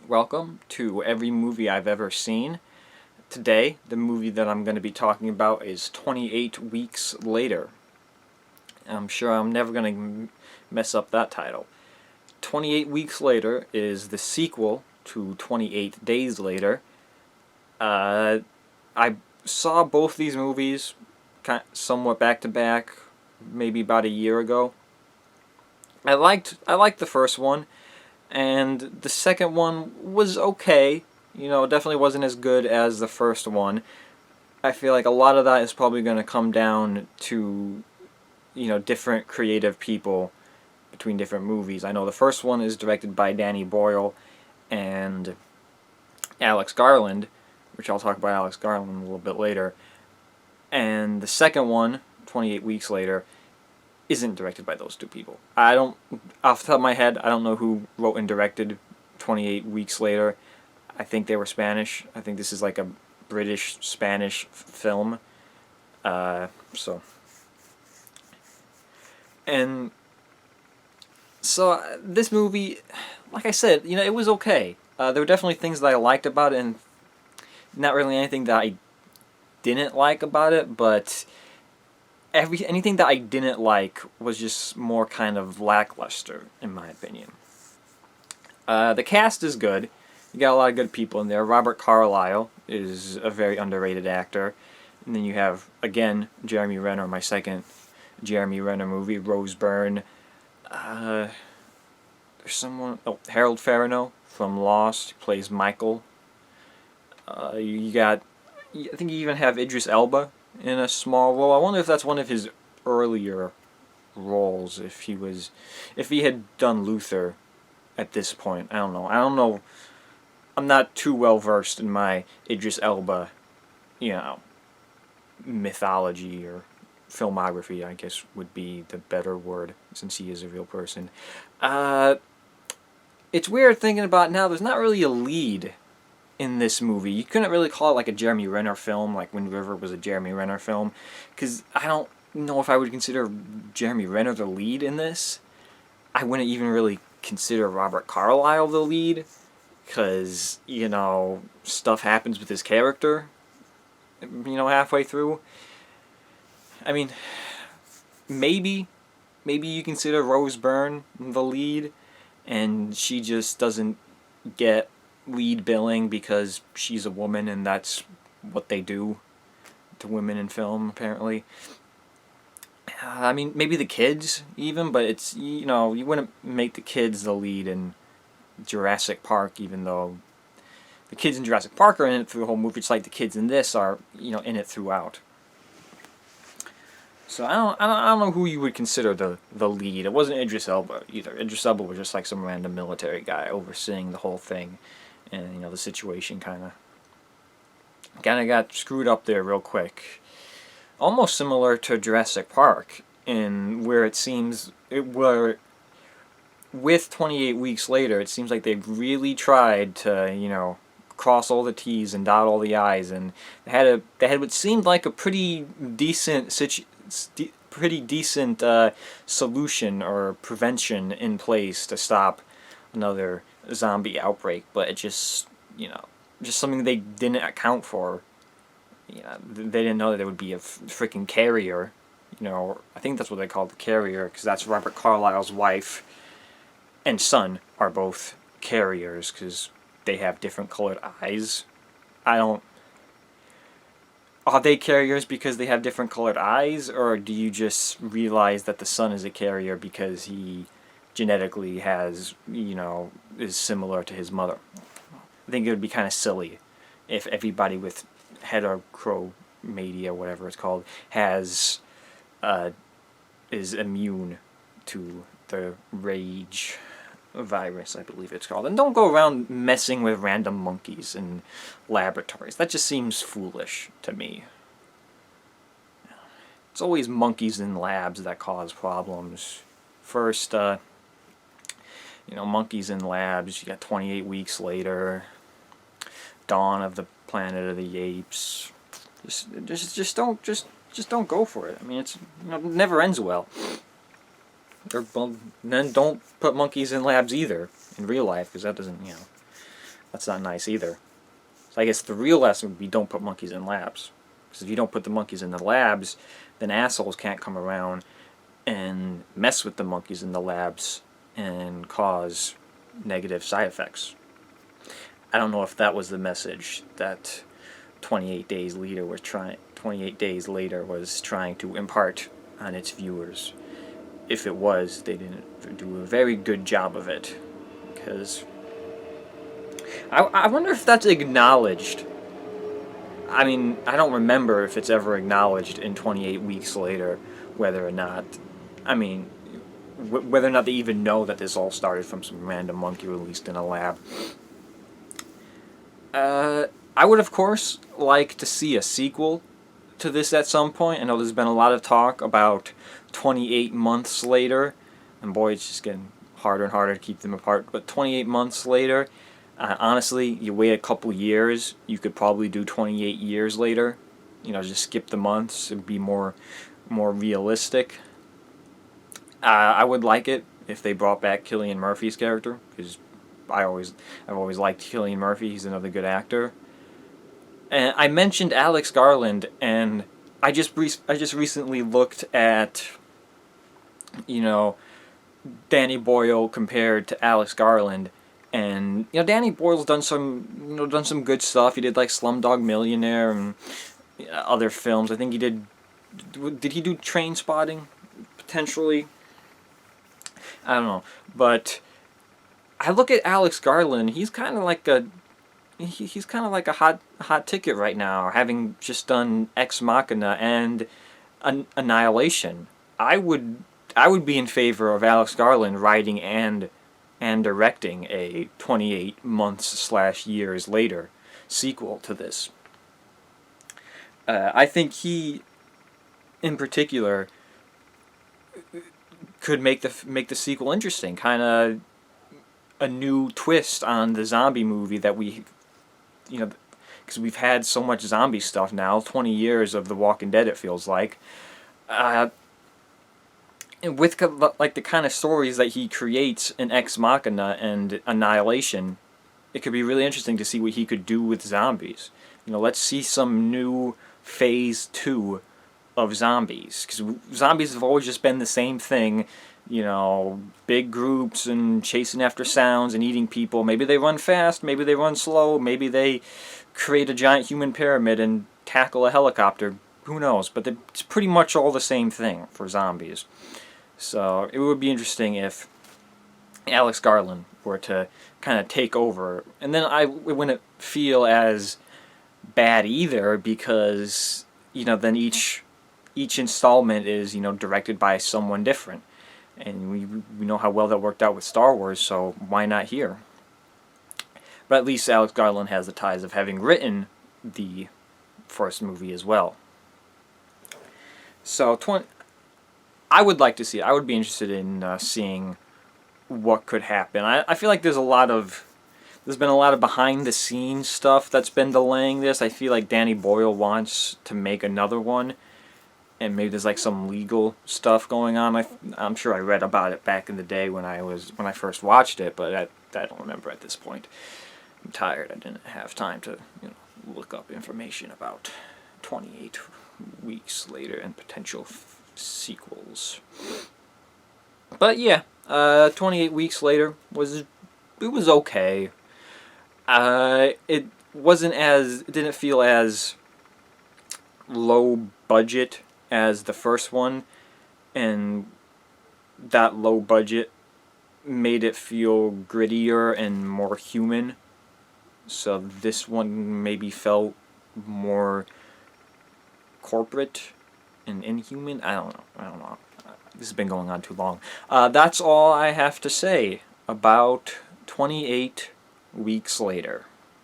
welcome to Every Movie I've Ever Seen. Today, the movie that I'm going to be talking about is 28 Weeks Later. I'm sure I'm never going to mess up that title. 28 Weeks Later is the sequel to 28 Days Later. I saw both these movies somewhat back to back, maybe about a year ago. I liked the first one. And the second one was okay. Definitely wasn't as good as the first one. I feel like a lot of that is probably going to come down to, different creative people between different movies. I know the first one is directed by Danny Boyle and Alex Garland, which I'll talk about Alex Garland a little bit later. And the second one, 28 Weeks Later, isn't directed by those two people. Off the top of my head, I don't know who wrote and directed 28 Weeks Later. I think they were Spanish. I think this is like a British-Spanish film. This movie, like I said, it was okay. There were definitely things that I liked about it, and not really anything that I didn't like about it, but anything that I didn't like was just more kind of lackluster, in my opinion. The cast is good. You got a lot of good people in there. Robert Carlyle is a very underrated actor. And then you have, again, Jeremy Renner, my second Jeremy Renner movie, Rose Byrne. There's Harold Farino from Lost, he plays Michael. I think you even have Idris Elba in a small role. I wonder if that's one of his earlier roles, if he had done Luther at this point. I don't know. I'm not too well versed in my Idris Elba, mythology or filmography, I guess would be the better word, since he is a real person. It's weird thinking about now, there's not really a lead in this movie. You couldn't really call it like a Jeremy Renner film, like Wind River was a Jeremy Renner film, because I don't know if I would consider Jeremy Renner the lead in this. I wouldn't even really consider Robert Carlyle the lead, because, stuff happens with his character, halfway through. I mean, maybe you consider Rose Byrne the lead, and she just doesn't get lead billing because she's a woman and that's what they do to women in film, apparently. I mean, maybe the kids even, but it's, you wouldn't make the kids the lead in Jurassic Park, even though the kids in Jurassic Park are in it through the whole movie. It's like the kids in this are, in it throughout. So I don't know who you would consider the lead. It wasn't Idris Elba either. Idris Elba was just like some random military guy overseeing the whole thing. And, the situation kind of got screwed up there real quick. Almost similar to Jurassic Park, in where it seems, with 28 Weeks Later, it seems like they've really tried to, cross all the T's and dot all the I's, and they had what seemed like a pretty decent solution or prevention in place to stop another zombie outbreak, but it just something they didn't account for. They didn't know that there would be a freaking carrier. I think that's what they called the carrier, because that's Robert Carlyle's wife and son are both carriers, because they have different colored eyes. Are they carriers because they have different colored eyes, or do you just realize that the son is a carrier because he genetically has, is similar to his mother? I think it would be kind of silly if everybody with heterochromatia, whatever it's called, is immune to the rage virus, I believe it's called. And don't go around messing with random monkeys in laboratories. That just seems foolish to me. It's always monkeys in labs that cause problems. First, monkeys in labs, you got 28 Weeks Later, Dawn of the Planet of the Apes. Just don't go for it. I mean, it never ends well. Then don't put monkeys in labs either in real life, because that doesn't That's not nice either. So I guess the real lesson would be don't put monkeys in labs. Because if you don't put the monkeys in the labs, then assholes can't come around and mess with the monkeys in the labs and cause negative side effects. I don't know if that was the message that 28 Days Later was trying to impart on its viewers. If it was, they didn't do a very good job of it. Because I wonder if that's acknowledged. I mean, I don't remember if it's ever acknowledged in 28 Weeks Later whether or not, I mean, whether or not they even know that this all started from some random monkey released in a lab. I would, of course, like to see a sequel to this at some point. I know there's been a lot of talk about 28 months later, and boy, it's just getting harder and harder to keep them apart. But 28 months later, honestly, you wait a couple years, you could probably do 28 years later. You know, just skip the months and be more realistic. I would like it if they brought back Cillian Murphy's character, because I've always liked Cillian Murphy. He's another good actor. And I mentioned Alex Garland, and I just recently looked at, you know, Danny Boyle compared to Alex Garland, and you know, Danny Boyle's done some good stuff. He did like Slumdog Millionaire and other films. I think he did. Did he do Trainspotting? Potentially. I don't know, but I look at Alex Garland. He's kind of like a hot ticket right now, having just done Ex Machina and Annihilation. I would be in favor of Alex Garland writing and directing a 28 months / years later sequel to this. I think he, in particular, could make the sequel interesting, kind of a new twist on the zombie movie that we, you know, because we've had so much zombie stuff now, 20 years of The Walking Dead, it feels like. And with like the kind of stories that he creates in Ex Machina and Annihilation, it could be really interesting to see what he could do with zombies. You know, let's see some new phase 2 of zombies, because zombies have always just been the same thing. You know, big groups and chasing after sounds and eating people. Maybe they run fast, maybe they run slow, maybe they create a giant human pyramid and tackle a helicopter. Who knows? But it's pretty much all the same thing for zombies. So it would be interesting if Alex Garland were to kind of take over. And then it wouldn't feel as bad either, because, you know, then each installment is, you know, directed by someone different. And we know how well that worked out with Star Wars, so why not here? But at least Alex Garland has the ties of having written the first movie as well. So I would like to see it. I would be interested in seeing what could happen. I feel like there's been a lot of behind the scenes stuff that's been delaying this. I feel like Danny Boyle wants to make another one, and maybe there's like some legal stuff going on. I'm sure I read about it back in the day when I first watched it, but I don't remember at this point. I'm tired. I didn't have time to, you know, look up information about 28 Weeks Later and potential sequels. But yeah, 28 Weeks Later was okay. It didn't feel as low budget as the first one, and that low budget made it feel grittier and more human. So this one maybe felt more corporate and inhuman. I don't know. This has been going on too long. That's all I have to say about 28 Weeks Later.